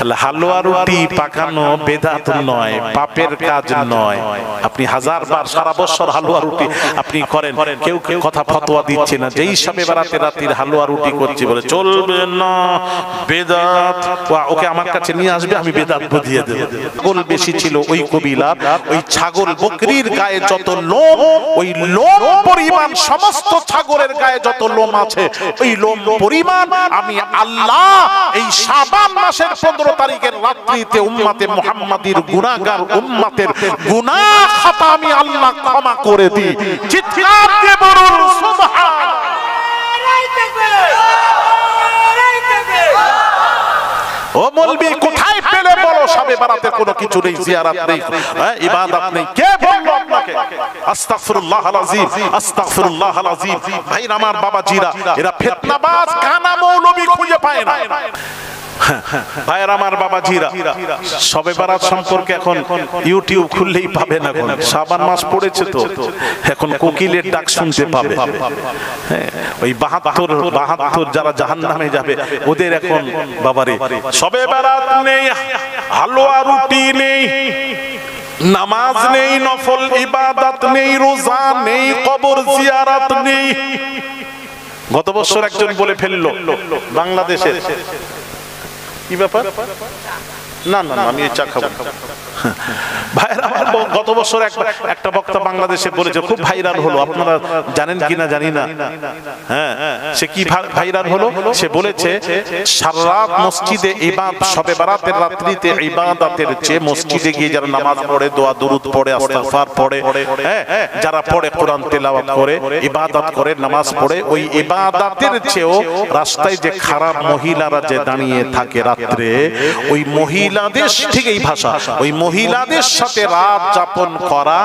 তাহলে হালুয়া রুটি পাকানো বেদাত নয়, পাপের কাজ নয়। আপনি হাজারবার সারা বছর হালুয়া রুটি আপনি করেন, কেউ কেউ কথা ফতোয়া দিচ্ছে না, যেই সবে বেড়াতে রাতের হালুয়া রুটি করছি বলে চলবে না, বেদাত। ওকে আমার কাছে নিয়ে আসবে, আমি বেদাত বুঝিয়ে দেব। ছাগল বেশি ছিল ওই কবিলার, ওই ছাগল বকরির গায়ে যত লোম, ওই লোম পরিমাণ সমস্ত ছাগলের গায়ে যত লোম আছে, ওই লোম পরিমাণ আমি আল্লাহ এই শাবান মাসের 15 তারিখের রাত্রিতে উম্মতে মুহাম্মাদির গুনাহগার উম্মতের গুনাহ খাতা আমি আল্লাহ ক্ষমা করে দিই। চিৎকার দিয়ে বলুন সুবহানাল্লাহ। ও মৌলবি কোথায় পেলে বলো সবে বারাতে কোনো কিছু নেই, জিয়ারত নেই, ইবাদত নেই? কে বলল আপনাকে? আস্তাগফিরুল্লাহল আযীম, আস্তাগফিরুল্লাহল আযীম। ভাইরা আমার, বাবাজিরা, এরা ফিতনাবাজ কানা মৌলবি খুঁজে পায় না। ভাইরা আমার, বাবাজিরা, শবে বারাত সম্পর্কে এখন ইউটিউব খুললেই পাবে না। এখন শাবান মাস পড়েছে তো এখন কোকিলের ডাক শুনতে পাবে। ওই 72 যারা জাহান্নামে যাবে ওদের এখন বাবারে শবে বারাত নেই, হালুয়া রুটি নেই, নামাজ নেই, নফল ইবাদত নেই, রোজা নেই, কবর জিয়ারত নেই। গত বছর একজন বলে ফেললো বাংলাদেশের, কি ব্যাপার? না না, আমি চা খাবো। ভাইরা, গত বছর একটা বক্তা বাংলাদেশে বলেছে, খুব ভাইরাল হলো, আপনারা জানেন কিনা জানি না। হ্যাঁ, সে কি ভাইরাল হলো? সে বলেছে সারা রাত মসজিদে ইবাদত, শবে বারাতের রাত্রিতে ইবাদতের চেয়ে মসজিদে গিয়ে যারা নামাজ পড়ে, দোয়া দুরুদ পড়ে, ইস্তিগফার পড়ে, যারা পড়ে, কোরআন তেলাওয়াত করে, ইবাদত করে, নামাজ পড়ে, ওই ইবাদতের চেয়েও রাস্তায় যে খারাপ মহিলারা যে দাঁড়িয়ে থাকে রাত্রে, ওই মহিলাদের, ঠিক এই ভাষা, ওই মহিলাদের সাথে রাত যাপন করা,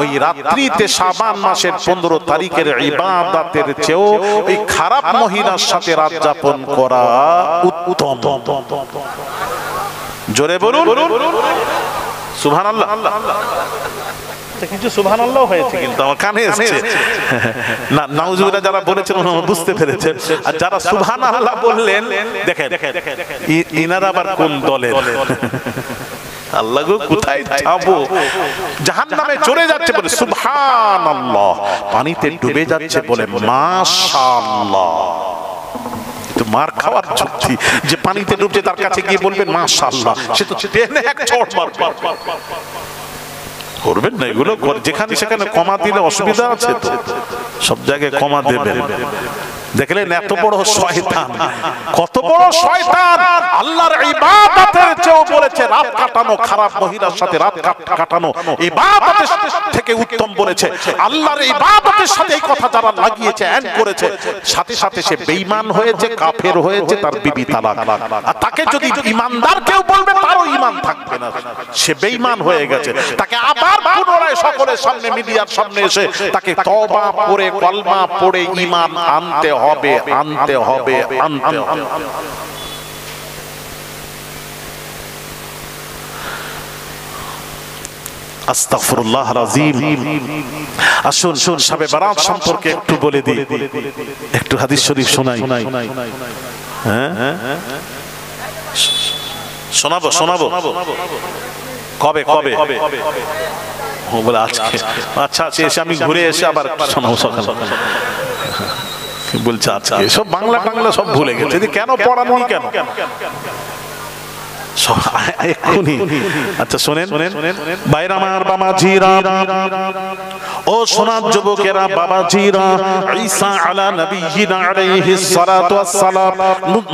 ওই রাত্রিতে শাবান মাসের 15 তারিখের ইবাদতের চেয়েও ওই খারাপ মহিলার সাথে রাত যাপন করা উত্তম। জোরে বলুন সুবহানাল্লাহ। কিছু সুবহানাল্লাহ হয়েছে কিন্তু আমার কানে এসেছে না, নাউজুবিল্লাহ যারা বলেছেন ওনারা বুঝতে পেরেছেন, আর যারা সুবহানাল্লাহ বললেন দেখেন ইনারা আবার কোন দলের? আল্লাহ গো, কোথায় যাবো? জাহান্নামে চলে যাচ্ছে বলে সুবহানাল্লাহ, পানিতে ডুবে যাচ্ছে বলে মাশাআল্লাহ। তো মার খাওয়ার যুক্তি, যে পানিতে ডুবছে তার কাছে গিয়ে বলবেন মাশাআল্লাহ, সে তো টেনে এক চড় মারবে। করবেন না এগুলো, যেখানে সেখানে কমা দিলে অসুবিধা আছে তো, সব জায়গায় কমা দেবেন। দেখলেন এত বড় শয়তান, কত বড় শয়তান! আল্লাহর ইবাদতের চেয়েও বলেছে রাত কাটানো, খারাপ মহিলার সাথে রাত কাটানো ইবাদতের থেকে উত্তম বলেছে। আল্লাহর ইবাদতের সাথে এই কথা যারা লাগিয়েছে, এন্ড করেছে, সাথে সাথে সে বেঈমান হয়েছে, কাফের হয়েছে, তার বিবি তালাক। আর তাকে যদি ইমানদার কেউ বলবে, তারও ঈমান থাকবে না, সে বেঈমান হয়ে গেছে। তাকে আবার পুনরায় সকলের সামনে, মিডিয়ার সামনে এসে তাকে তওবা পড়ে, কলমা পড়ে ঈমান আনতে হবে, আনতে হবে, আনতে হবে। আস্তাগফিরুল্লাহল আযীম। আসুন শবে বারাত সম্পর্কে একটু বলে দিই, একটু হাদিস শরীফ শোনাই। হ্যাঁ, শোনাবো শোনাবো। কবে কবে? বলে আজকে। আচ্ছা আচ্ছা, এসে আমি ঘুরে এসে আবার শোনাবো সকাল। বলছে আজকে সব বাংলা টাংলা সব ভুলে গেছে, কেন পড়ানো, কেন এক্ষুনি। আচ্ছা শোনেন ভাইরা আমার, বাবাজিরা, ও সোনার যুবকেরা, বাবাজিরা, ঈসা আলা নবিয়িনা আলাইহিস সালাতু ওয়াস সালাম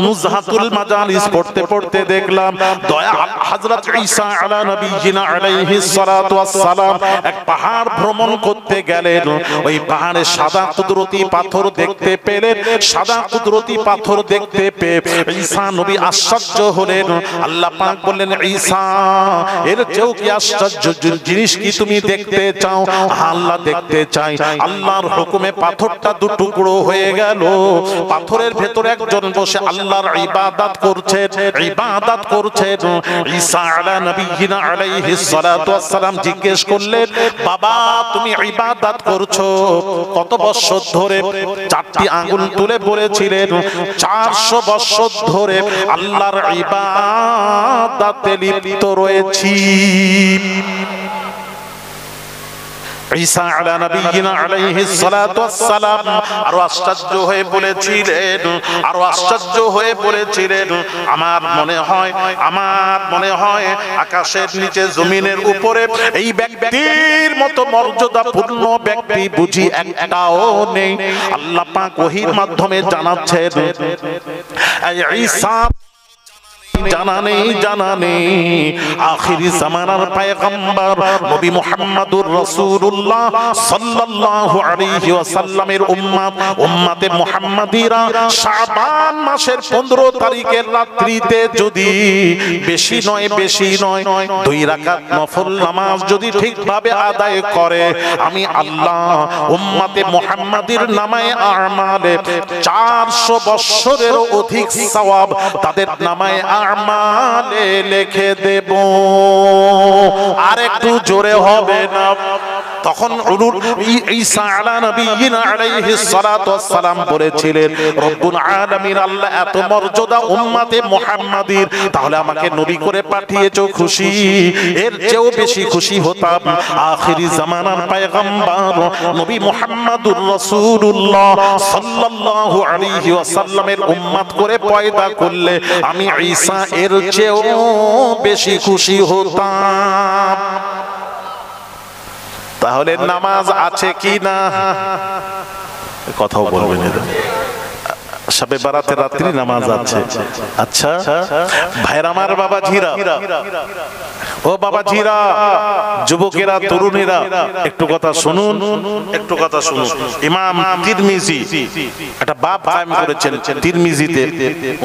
নুজহাতুল মাজালিস পড়তে পড়তে দেখলাম দয়াল হযরত ঈসা আলা নবিয়িনা আলাইহিস সালাতু ওয়াস সালাম এক পাহাড় ভ্রমণ করতে গেলেন। ওই পাহাড়ে সাদা কুদরতি পাথর দেখতে পেলেন। সাদা কুদরতি পাথর দেখতে পেয়ে ঈসা নবী আশ্চর্য হলেন। আল্লাহ পাক বললেন, ঈসা, এর চেয়েও কি আশ্চর্য জিনিস কি তুমি দেখতে চাও? আল্লাহ দেখতে চাই। আল্লাহর হুকুমে পাথরটা দু টুকরো হয়ে গেল। পাথরের ভেতরে একজন বসে আল্লাহর ইবাদত করছেন, ইবাদত করছেন। ঈসা আলা নবিয়িনা আলাইহিস সালাতু ওয়াস সালাম জিজ্ঞেস করলেন, বাবা তুমি ইবাদত করছো কত বছর ধরে? চারটি আঙ্গুল তুলে বলেছিলেন 400 বছর ধরে আল্লাহর ইবাদত ইবাদতে লিপ্ত রয়েছি। ঈসা আলা নবিয়িনা আলাইহিস সালাতু ওয়াস সালাম আরো আশ্চর্য হয়ে বলেছিলেন, আমার মনে হয় আকাশের নিচে জমিনের উপরে এই ব্যক্তির মতো মর্যাদাপূর্ণ ব্যক্তি বুঝি একটাও নেই। আল্লাহ পাক ওহীর মাধ্যমে জানাচ্ছেন, ঈসা জানা নেই আখিরি জামানার পয়গম্বর নবী মুহাম্মদুর রাসূলুল্লাহ সাল্লাল্লাহু আলাইহি ওয়াসাল্লামের উম্মতে মুহাম্মাদিরা শাবান মাসের 15 তারিখের রাত্রিতে যদি বেশি নয় 2 রাকাত নফল নামাজ যদি ঠিকভাবে আদায় করে, আমি আল্লাহ উম্মতে মুহাম্মাদির নামায়ে আমালে 400 বছরেরও অধিক সওয়াব তাদের নামায়ে আমালে লিখে দেব। আর একটু জোরে হবে না? তখন ঈসা আলা নবিয়িনা আলাইহিস সালাতু ওয়াস সালাম বলেছিলেন, রব্বুল আলামিন আল্লাহ এত মর্যাদা উম্মতে মুহাম্মাদির, তাহলে আমাকে নবী করে পাঠিয়েছো, খুশি, এর চেয়েও বেশি খুশি হতাম আখিরি জামানার পয়গম্বর নবী মুহাম্মদুর রাসূলুল্লাহ সাল্লাল্লাহু আলাইহি ওয়াসাল্লামের উম্মত করে পয়দা করলে আমি ঈসা এর চেয়েও বেশি খুশি হতাম। তাহলে নামাজ আছে কি না? কথাও বলবেন, শবে বারাতের রাত্রি নামাজ আছে। আচ্ছা ভাইরা আমার, বাবাজিরা, ও বাবাজিরা, যুবকেরা, তরুণীরা, একটু কথা শুনুন। ইমাম তিরমিজি একটা বাব কায়েম করেছেন তিরমিজিতে,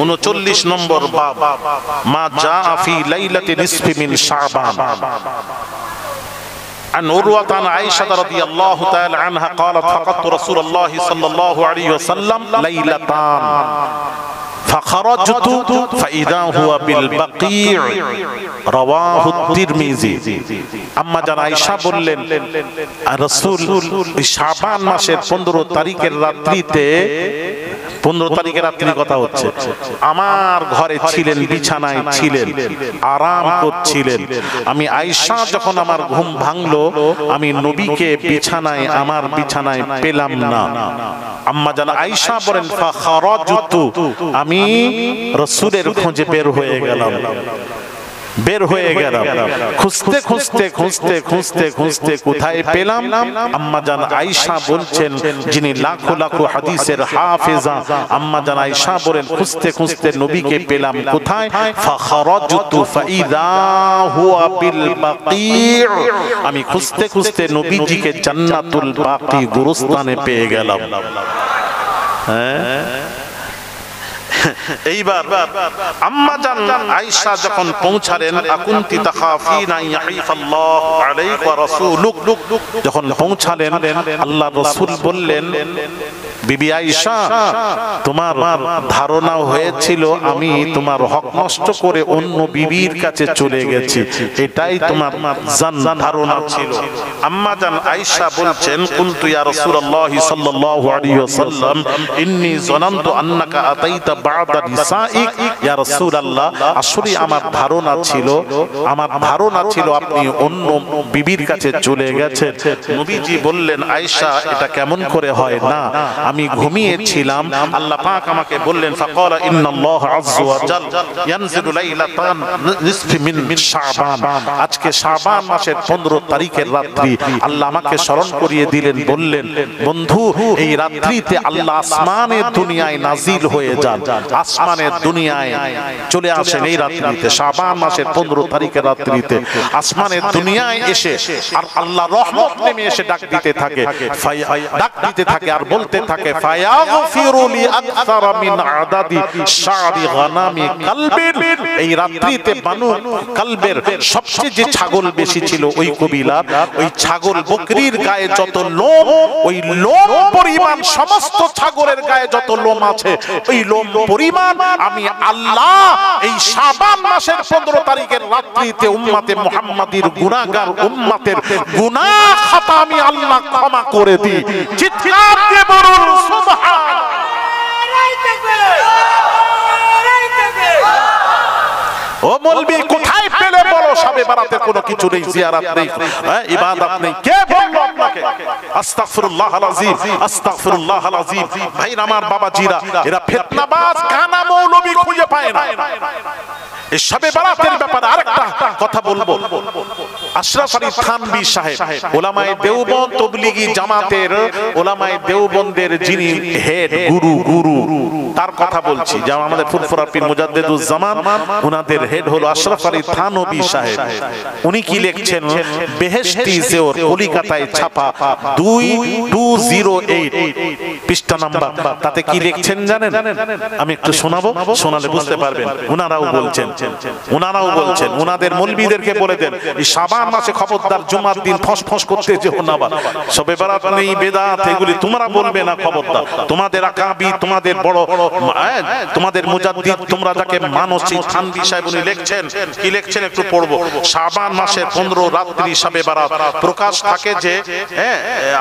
39 নম্বর বাব, মা জা ফি লাইলাতি নিসফি মিন শাবান। عن عروة عن عائشة رضي الله تعالى عنها قالت فقدت رسول الله صلى الله عليه وسلم ليلتان فخرجت فإذا هو بالبقيع رواه الترمذي। আম্মা জান আয়েশা বললেন, রাসূল শাবান মাসের 15 তারিখের রাত্রিতে, 15 তারিখের রাত্রির কথা হচ্ছে, আমার ঘরে ছিলেন, বিছানায় ছিলেন, আরাম করছিলেন। আমি আয়েশা যখন আমার ঘুম ভাঙলো, আমি নবীকে আমার বিছানায় পেলাম না। আম্মা জান আয়েশা বলেন, ফাখারাজতু, আমি রাসূলের খোঁজে বের হয়ে গেলাম। খুঁজতে কোথায় পেলাম? আম্মা জান আয়েশা বলছেন, যিনি লাখো লাখো হাদিসের হাফেজা, আম্মা জান আয়েশা বলেন, খুঁজতে নবীকে পেলাম কোথায়? ফাখারাজতু ফাইদা হুয়া বিল বাকি', আমি খুঁজতে নবীজিকে জান্নাতুল বাকি গোরস্থানে পেয়ে গেলাম। এইবার আম্মা জান আয়েশা যখন পৌঁছালেন, আকুনতি তাখাফিনা ইয়াহিফাল্লাহু আলাইকা ওয়া রাসূলুক, যখন পৌঁছালেন আল্লাহর রাসূল বললেন, বিবি আয়েশা, তোমার ধারণা হয়েছিল আমি তোমার হক নষ্ট করে অন্য বিবির কাছে চলে গেছি, এটাই তোমার ধারণা ছিল। আম্মা জান আয়েশা বলছেন, কুনতু ইয়া রাসূলুল্লাহ সাল্লাল্লাহু আলাইহি ওয়াসাল্লাম ইন্নী যানানতু আন্নাকা আতাইতা বা'দা নিসাইক ইয়া রাসূলুল্লাহ, আসলে আমার ধারণা ছিল আপনি অন্য বিবির কাছে চলে গেছেন। নবীজি বললেন, আয়েশা, এটা কেমন করে হয়? না, আমি ঘুমিয়েছিলাম, আল্লাহ পাক আমাকে বললেন, ফাকালা ইন্নাল্লাহ আযজা ওয়া জাল ইয়ানজিলু লাইলাতান নিসফি মিন শাবান, আজকে শাবান মাসের 15 তারিখের রাত্রি। আল্লাহ আমাকে স্মরণ করিয়ে দিলেন, বললেন, বন্ধু, এই রাত্রিতে আল্লাহ আসমানের দুনিয়ায় নাজিল হয়ে যান, আসমানের দুনিয়ায় চলে আসেন এই রাত্রিতে, শাবান মাসের 15 তারিখের রাত্রিতে আসমানের দুনিয়ায় এসে আর আল্লাহ রহমত নেমে এসে ডাক দিতে থাকে আর বলতে থাকে, ফায়াগফিরু লি আকসারা মিন আদাদি শারি গানামি কালবিন, এই রাত্রিতে বানু কালবের সবচেয়ে যে ছাগল বেশি ছিল ওই কবিলার, ওই ছাগল বকরির গায়ে যত লোম, ওই লোম পরিমাণ সমস্ত ছাগলের গায়ে যত লোম আছে, ওই লোম পরিমাণ আমি আল্লাহ এই শাবান মাসের 15 তারিখের রাত্রিতে উম্মতে মুহাম্মাদির গুনাহগার উম্মতের গুনাহ খাতা আমি আল্লাহ ক্ষমা করে দিই। চিৎকার দিয়ে বলুন সুবহানাল্লাহ। ও মৌলবি কোথায় সবে বারাতে কোনো কিছু নেই, জিয়ারত নেই, ইবাদত নেই। কে বলল আপনাকে? আস্তাগফিরুল্লাহল আযীম, আস্তাগফিরুল্লাহল আযীম। ভাইরা আমার, বাবাজিরা, এরা ফিতনাবাজ কানা মৌলবী খুঁজে পায় না। এই শবে বারাতের ব্যাপারে আরেকটা কথা বলবো। আশরাফ আলী থানভী সাহেব, উলামায়ে দেওবন্দ তবলিগি জামাতের উলামায়ে দেওবন্দের যিনি হেড গুরু, তার কথা বলছি। যেমন আমাদের ফুরফুরা পীর মুজাদ্দিদুজ জামান, ওনাদের হেড হলো আশরাফ আলী থানভী সাহেব। উনি কি লিখছেন? বেহেশতি জোর, কলিকাতায় ছাপা 2208 পৃষ্ঠা নাম্বার। তাতে কি লিখছেন জানেন? আমি একটু শোনাবো, শোনালে বুঝতে পারবেন। ওনারাও বলছেন, ওনাদের মৌলবীদেরকে বলে দেন, এই শাবান মাসে খবরদার জুমার দিন ফসফস করতে যেও না। শবে বারাত নেই, বেদাত, এগুলি তোমরা বলবে না, খবরদার। তোমাদের আকাবি, তোমাদের বড়, তোমাদের মুজাদ্দিদ, তোমরা যাকে মানো, সেই থানভী সাহেব উনি লিখছেন, কি লিখছেন একটু পড়বো। শাবান মাসের 15 রাত্রি শবে বারাত। প্রকাশ থাকে যে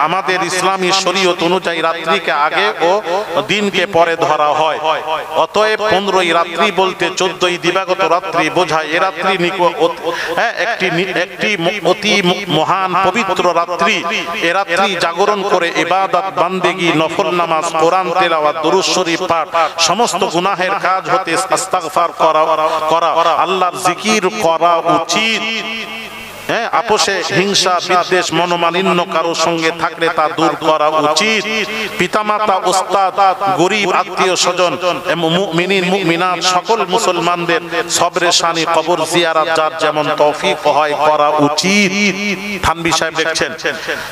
আমাদের ইসলামী শরীয়ত অনুযায়ী রাত্রিকে আগে ও দিনকে পরে ধরা হয়। অতএব 15ই রাত্রি বলতে 14ই দিবাগত রাত্রি বোঝায়। এ রাত্রি একটি অতি মহান পবিত্র রাত্রি। এ রাত্রি জাগরণ করে ইবাদত, বান্দেগী, নফল নামাজ, কোরআন তেলাওয়াত, দুরূদ শরীফ পাঠ, সমস্ত গুনাহের কাজ হতে ইস্তিগফার করা, আল্লাহর জিকির করা উচিত। আপোষে হিংসা, বিদ্বেষ, মনোমালিন্য কারোর সঙ্গে থাকলে তা দূর করা উচিত। পিতামাতা, ওস্তাদ, গরিব, আত্মীয় স্বজন, মুমিনিন, মুমিনাত সকল মুসলমানদের সবরে শানি কবর জিয়ারত যার যেমন তৌফিক হয় করা উচিত। থানভী সাহেব লিখছেন।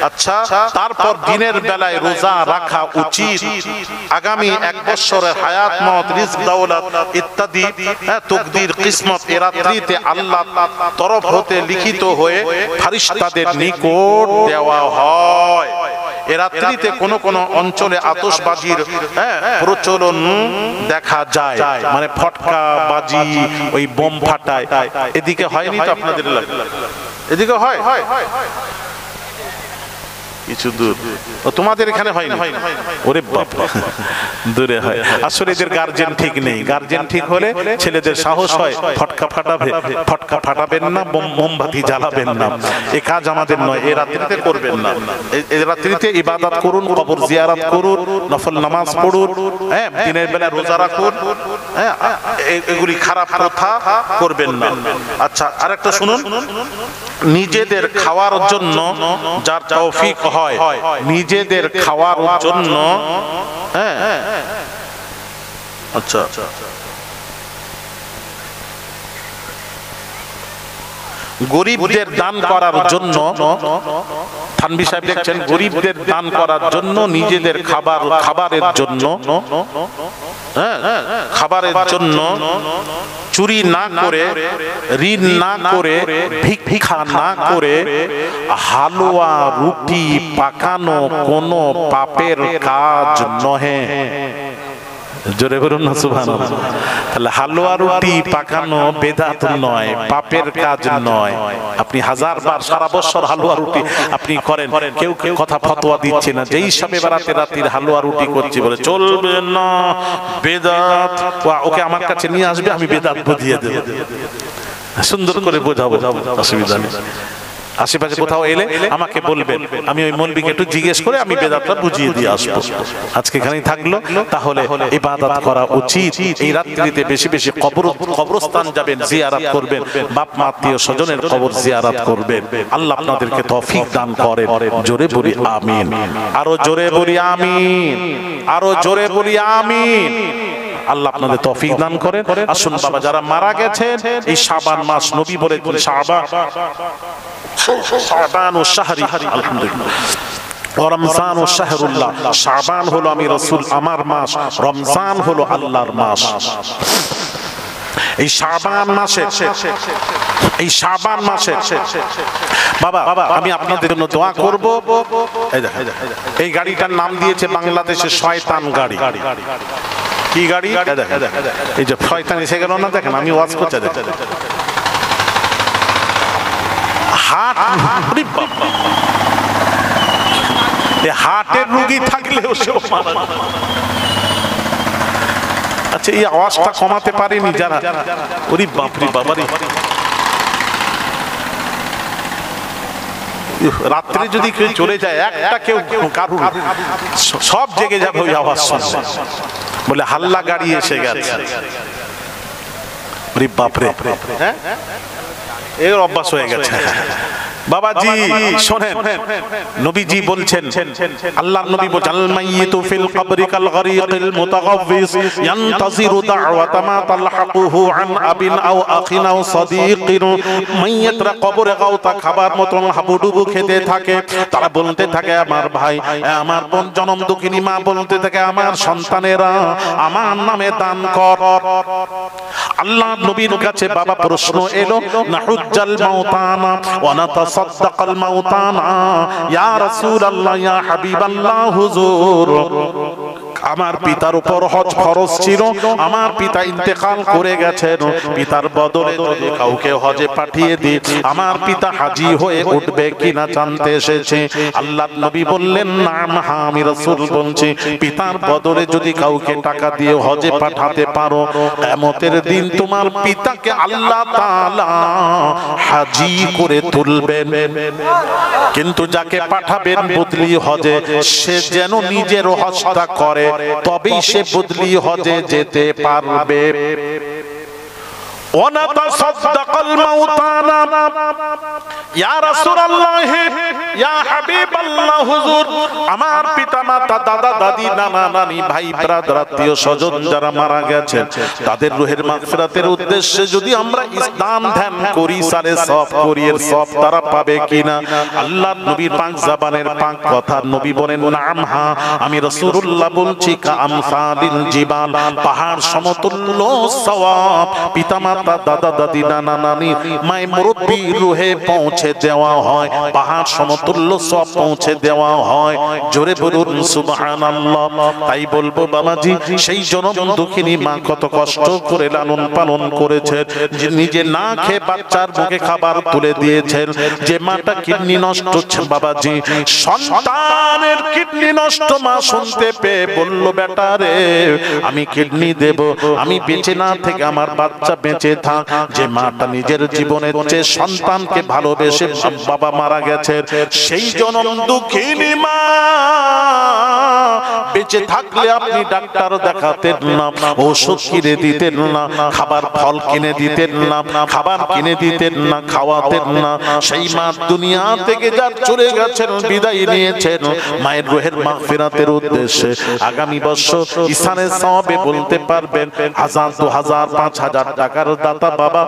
আচ্ছা, তারপর দিনের বেলায় রোজা রাখা উচিত। আগামী 1 বছরের হায়াত, মত, রিজক, দৌলত ইত্যাদি তাকদীর, কিসমত এ রাত্রিতে আল্লাহ তরফ হতে লিখিত হয়ে ফেরেশতাদের নিকট দেওয়া হয়। এ রাত্রিতে কোন কোন অঞ্চলে আতশবাজির প্রচলন দেখা যায়, মানে ফটকা বাজি, ওই বোম ফাটায়। এদিকে হয়নি তো আপনাদের এলাকায়? এদিকে হয় কিছু দূর, তোমাদের এখানে হয়নি? ওরে বাবা, দূরে হয়। আসলে এদের গার্জেন ঠিক নেই। গার্জেন ঠিক হলে ছেলেদের সাহস হয়, ফটকা ফাটাবে। ফটকা ফাটাবেন না, মোমবাতি জ্বালাবেন না, এ কাজ আমাদের নয়। এ রাত্রিতে করবেন না। এই রাত্রিতে ইবাদত করুন, কবর জিয়ারত করুন, নফল নামাজ পড়ুন, দিনের বেলা রোজা রাখুন। এগুলি খারাপ কথা করবেন না। আচ্ছা, আরেকটা শুনুন। নিজেদের খাওয়ার জন্য যার তৌফিক হয়, নিজেদের খাওয়ার জন্য, আচ্ছা, গরিবদের দান করার জন্য, থানভী সাহেব দেখছেন, গরিবদের দান করার জন্য, নিজেদের খাবারের জন্য, চুরি না করে, ঋণ না করে, ভিক্ষা না করে, হালুয়া রুটি পাকানো কোনো পাপের কাজ নহে। জোরে বলুন না সুবহানাল্লাহ। তাহলে হালুয়া রুটি পাকানো বেদাত নয়, পাপের কাজ নয়। আপনি 1000 বার সারা বছর হালুয়া রুটি আপনি করেন, কেউ কথা ফতোয়া দিচ্ছে না, যেই সবে বারাতে রাতের হালুয়া রুটি করছি বলে চলবে না, বেদাত। ওকে আমার কাছে নিয়ে আসবে, আমি বেদাত বুঝিয়ে দেব, সুন্দর করে বোঝাবো, অসুবিধা নেই। আশেপাশে কোথাও এলে আমাকে বলবেন, আমি ওই মৌলবীকে একটু জিজ্ঞেস করে আমি বেদাতটা বুঝিয়ে দিয়ে আসবো। আজকে এখানেই থাকলো। তাহলে ইবাদত করা উচিত। এই রাত্রিতে বেশি বেশি কবরস্থান যাবেন, জিয়ারত করবেন, বাপ মা আত্মীয় স্বজনের কবর জিয়ারত করবেন। আল্লাহ আপনাদেরকে তৌফিক দান করেন। জোরে বলি আমিন, আরো জোরে বলি আমিন, আরো জোরে বলি আমিন। আল্লাহ আপনাদের তৌফিক দান করেন। আসুন বাবা, যারা মারা গেছেন এই শাবান মাস, নবী বলে শাবান ও শাহরি, আলহামদুলিল্লাহ, রমজান ও শাহরুল্লাহ। শাবান হলো আমি রাসূল আমার মাস, রমজান হলো আল্লাহর মাস। এই শাবান মাসে বাবা আমি আপনাদের জন্য দোয়া করব। এই গাড়িটার নাম দিয়েছে বাংলাদেশের শয়তান গাড়ি। কি গাড়ি? এই যে শয়তান এসে গেল না, দেখেন আমি ওয়াজ করতে দেখেন হার্টের রোগী থাকলেও আচ্ছা, এই আওয়াজটা কমাতে পারেনি যারা, ওরে বাপরে বাবারে, রাত্রে যদি কেউ চলে যায়, একটা কেউ কারুর সব জেগে যাবে ওই আওয়াজ শুনবে, বলে হাল্লা গাড়ি এসে গেছে। বাপরে, হ্যাঁ এর অভ্যাস হয়ে গেছে। বাবাজি শোনেন, নবীজি বলছেন, আল্লাহর নবী বলেন, আল মাইয়িতু ফিল কবরি কাল গরিকিল মুতাগাফিস ইয়ানতাজিরু দাওয়াতা মা তালহাকুহু আন আবিন আও আখিন আও সাদীকিন। মাইয়িতরা কবরে গাওতা খাবার মতন হাবুডুবু খেতে থাকে, তারা বলতে থাকে আমার ভাই, আমার বোন, জনম দুঃখিনী মা বলতে থাকে আমার সন্তানেরা আমার নামে দান কর। আল্লাহর নবীর কাছে বাবা প্রশ্ন এলো, নাহুজ্জাল মাউতানা ওয়া নাতাসাদ্দাকাল মাউতানা ইয়া রাসূলুল্লাহ ইয়া হাবিবাল্লাহ হুজুর, আমার পিতার উপর হজ ফরজ ছিল, আমার পিতা ইন্তেকাল করে গেছেন, পিতার বদলে যদি কাউকে হজে পাঠিয়ে দিই আমার পিতা হাজী হয়ে উঠবে কিনা জানতে এসেছে। আল্লাহর নবী বললেন, নাম হ্যাঁ আমি রাসূল বলছি, পিতার বদলে যদি কাউকে টাকা দিয়ে হজে পাঠাতে পারো, কিয়ামতের দিন তোমার পিতাকে আল্লাহ তাআলা হাজী করে তুলবেন। কিন্তু যাকে পাঠাবেন বদলি হজে, সে যেন নিজের হজটা করে, তবেই সে বদলি হজে যেতে পারবে। ওয়ানাতাসাদ্দাকাল মাউতানা ইয়া রাসূলুল্লাহ ইয়া হাবিবাল্লাহ হুজুর, আমার পিতামাতা, দাদা দাদি, নানা নানি, ভাই ব্রাদার, আত্মীয় স্বজন যারা মারা গেছেন তাদের রূহের মাগফিরাতের উদ্দেশ্যে যদি আমরা ইসলাম ধ্যান করি, সারে সব করি, এর সব তারা পাবে কিনা? আল্লাহর নবীর পাক জবানের পাক কথা, নবী বলেন, নাম হ্যাঁ আমি রাসূলুল্লাহ বলছি, কা আমসালিল জিবাল, পাহাড় সমতুল্য সওয়াব পিতামাতা, দাদা দাদি, নানা নানি, মাই মুরব্বি রুহে পৌঁছে দেওয়া হয়, পাহাড় সমতুল্য সব পৌঁছে দেওয়া হয়। জোরে বলুন সুবহানাল্লাহ। তাই বলবো বাবাজি, সেই জনম দুঃখিনী মা কত কষ্ট করে লালন পালন করেছেন, যে নিজে না খেয়ে বাচ্চার মুখে খাবার তুলে দিয়েছেন, যে মাটা কিডনি নষ্ট, বাবাজি সন্তানের কিডনি নষ্ট মা শুনতে পেয়ে বলল, বেটা রে আমি কিডনি দেব, আমি বেঁচে না থেকে আমার বাচ্চা বেঁচে থাক। যে মাটা নিজের জীবনের চেয়ে সন্তানকে ভালোবেসে বাবা মারা গেছে, সেই জনম দুঃখিনী মা বেঁচে থাকলে আপনি ডাক্তার দেখাতেন না, ওষুধ কিনে দিতেন না, খাবার ফল কিনে দিতেন না, খাবার কিনে দিতেন না, খাওয়াতেন না। সেই মা দুনিয়া থেকে যার চলে গেছেন, বিদায় নিয়েছেন, মায়ের রূহের মাগফিরাতের উদ্দেশ্যে আগামী বছর ইসানের সওয়াবে বলতে পারবেন 1000, 2000, 5000 টাকার দাতা বাবা,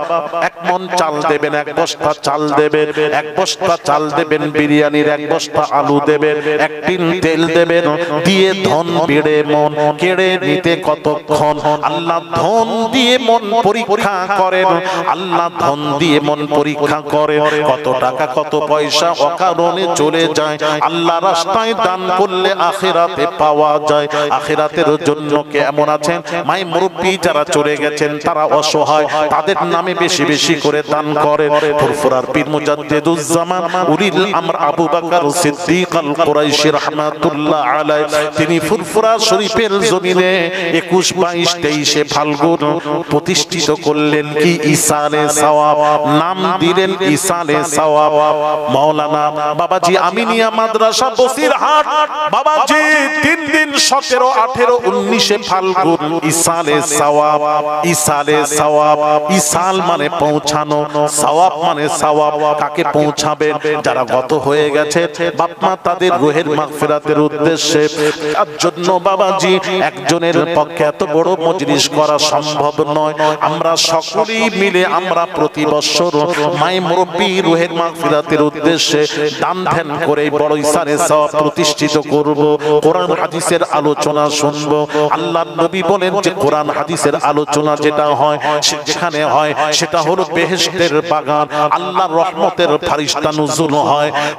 1 মণ চাল দেবেন, 1 বস্তা চাল দেবেন, 1 বস্তা চাল দেবেন, বিরিয়ানির 1 বস্তা আলু দেবেন, 1 টিন তেল দেবেন, দিয়ে ধন বেড়ে মন কেড়ে নিতে কতক্ষণ? আল্লাহ ধন দিয়ে মন পরীক্ষা করেন, আল্লাহ ধন দিয়ে মন পরীক্ষা করেন, কত টাকা কত পয়সা অকারণে চলে যায়, আল্লাহ রাস্তায় দান করলে আখিরাতে পাওয়া যায়। আখিরাতের জন্য কেমন আছেন মাই মুরব্বি যারা চলে গেছেন, তারা অসহায়, তাদের নামে বেশি বেশি করে দান করেন। ফুরফুরার পীর মুজাদ্দিদুজ্জামান উলিল আমর আবু বকর সিদ্দিক আল কুরাইশি রাহমাতুল্লাহ আলাইহি, তিনি ফুরফুরা শরীফের জমিনে 21, 22, 23 ফাল্গুন প্রতিষ্ঠিত করলেন কি ইসালে সওয়াব, নাম দিলেন ইসালে সওয়াব। মাওলানা বাবাজি আমিনিয়া মাদ্রাসা বসিরহাট, বাবাজি 3 দিন 17, 18, 19 ফাল্গুন ইসালে সওয়াব, ইসালে সওয়াব, ইসাল মানে পৌঁছানো, সওয়াব মানে সওয়াব। কাকে পৌঁছাবেন? যারা গত হয়ে গেছে বাপ মা, তাদের রূহের মাগফিরাতের উদ্দেশ্যে। তার জন্য বাবাজি একজনের পক্ষে এত বড় মজলিস করা সম্ভব নয়, আমরা সকলেই মিলে আমরা প্রতি বছর মাই মুরব্বি রূহের মাগফিরাতের উদ্দেশ্যে দান ধ্যান করে বড় ইসারে সওয়াব প্রতিষ্ঠিত করব, কোরআন হাদিসের আলোচনা শুনব। আল্লাহর নবী বলেন যে কোরআন হাদিসের আলোচনা যেটা হয়, যেখানে হয় সেটা হলো বেহেশতের বাগান, আল্লাহর রহমতের ফারিস্তা নুজুল হয়।